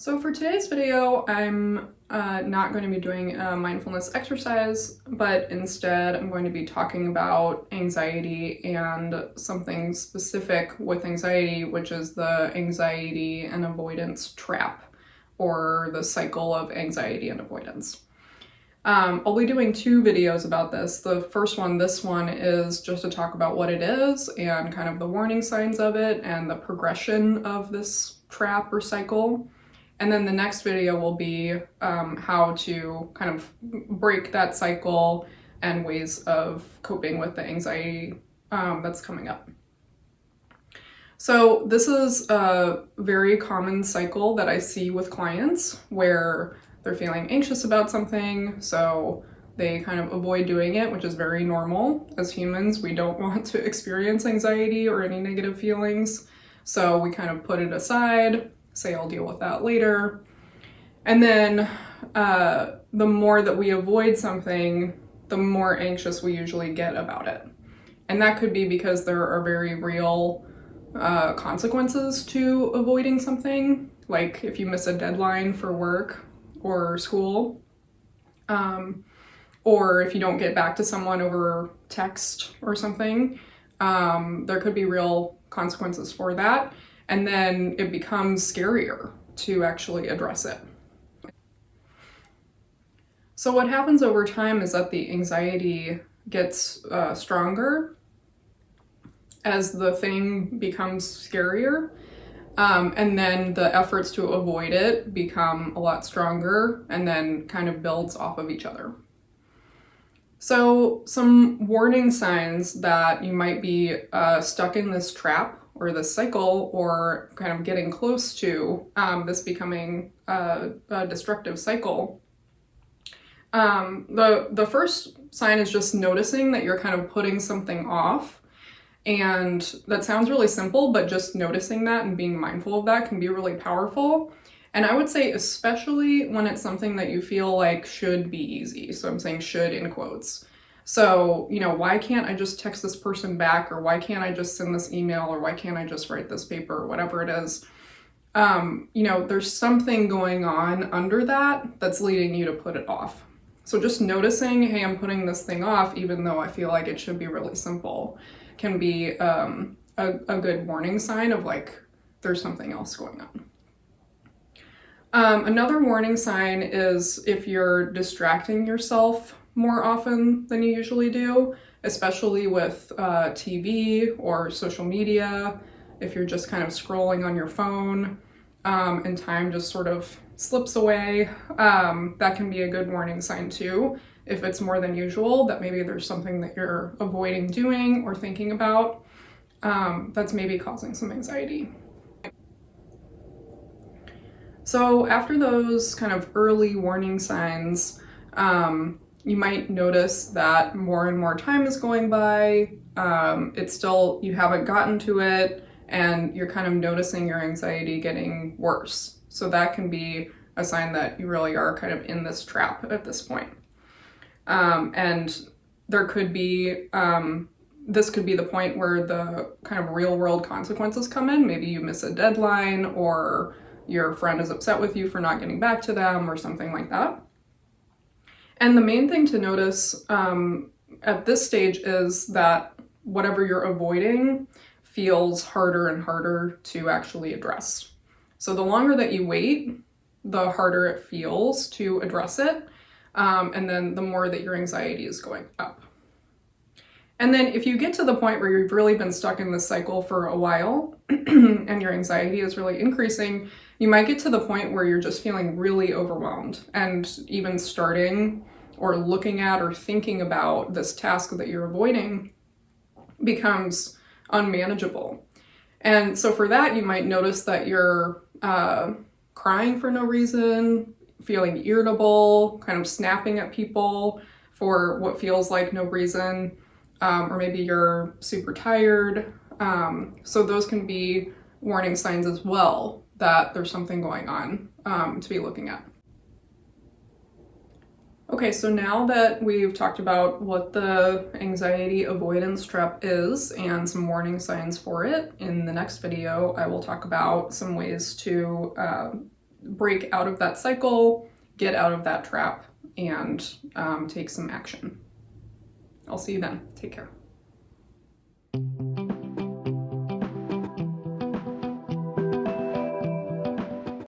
So for today's video, I'm not going to be doing a mindfulness exercise, but instead I'm going to be talking about anxiety and something specific with anxiety, which is the anxiety and avoidance trap, or the cycle of anxiety and avoidance. I'll be doing two videos about this. The first one, this one, is just to talk about what it is and kind of the warning signs of it and the progression of this trap or cycle. And then the next video will be how to kind of break that cycle and ways of coping with the anxiety that's coming up. So this is a very common cycle that I see with clients where they're feeling anxious about something, so they kind of avoid doing it, which is very normal. As humans, we don't want to experience anxiety or any negative feelings, so we kind of put it aside, say I'll deal with that later. And then the more that we avoid something, the more anxious we usually get about it. And that could be because there are very real consequences to avoiding something, like if you miss a deadline for work or school, or if you don't get back to someone over text or something, there could be real consequences for that. And then it becomes scarier to actually address it. So what happens over time is that the anxiety gets stronger as the thing becomes scarier, and then the efforts to avoid it become a lot stronger and then kind of builds off of each other. So some warning signs that you might be stuck in this trap or this cycle, or kind of getting close to this becoming a destructive cycle. The first sign is just noticing that you're kind of putting something off. And that sounds really simple, but just noticing that and being mindful of that can be really powerful. And I would say especially when it's something that you feel like should be easy. So I'm saying should in quotes. So, why can't I just text this person back, or why can't I just send this email, or why can't I just write this paper, or whatever it is. There's something going on under that that's leading you to put it off. So just noticing, hey, I'm putting this thing off, even though I feel like it should be really simple, can be a good warning sign of like, there's something else going on. Another warning sign is if you're distracting yourself more often than you usually do, especially with TV or social media, if you're just kind of scrolling on your phone and time just sort of slips away, that can be a good warning sign too. If it's more than usual, that maybe there's something that you're avoiding doing or thinking about that's maybe causing some anxiety. So after those kind of early warning signs, you might notice that more and more time is going by. It's still, you haven't gotten to it, and you're kind of noticing your anxiety getting worse. So that can be a sign that you really are kind of in this trap at this point. And there could be, this could be the point where the kind of real world consequences come in. Maybe you miss a deadline, or your friend is upset with you for not getting back to them, or something like that. And the main thing to notice at this stage is that whatever you're avoiding feels harder and harder to actually address. So the longer that you wait, the harder it feels to address it, and then the more that your anxiety is going up. And then if you get to the point where you've really been stuck in this cycle for a while and your anxiety is really increasing, you might get to the point where you're just feeling really overwhelmed, and even starting or looking at or thinking about this task that you're avoiding becomes unmanageable. And so for that, you might notice that you're crying for no reason, feeling irritable, kind of snapping at people for what feels like no reason, or maybe you're super tired. So those can be warning signs as well that there's something going on to be looking at. Okay, so now that we've talked about what the anxiety avoidance trap is and some warning signs for it, in the next video I will talk about some ways to break out of that cycle, get out of that trap, and take some action. I'll see you then. Take care.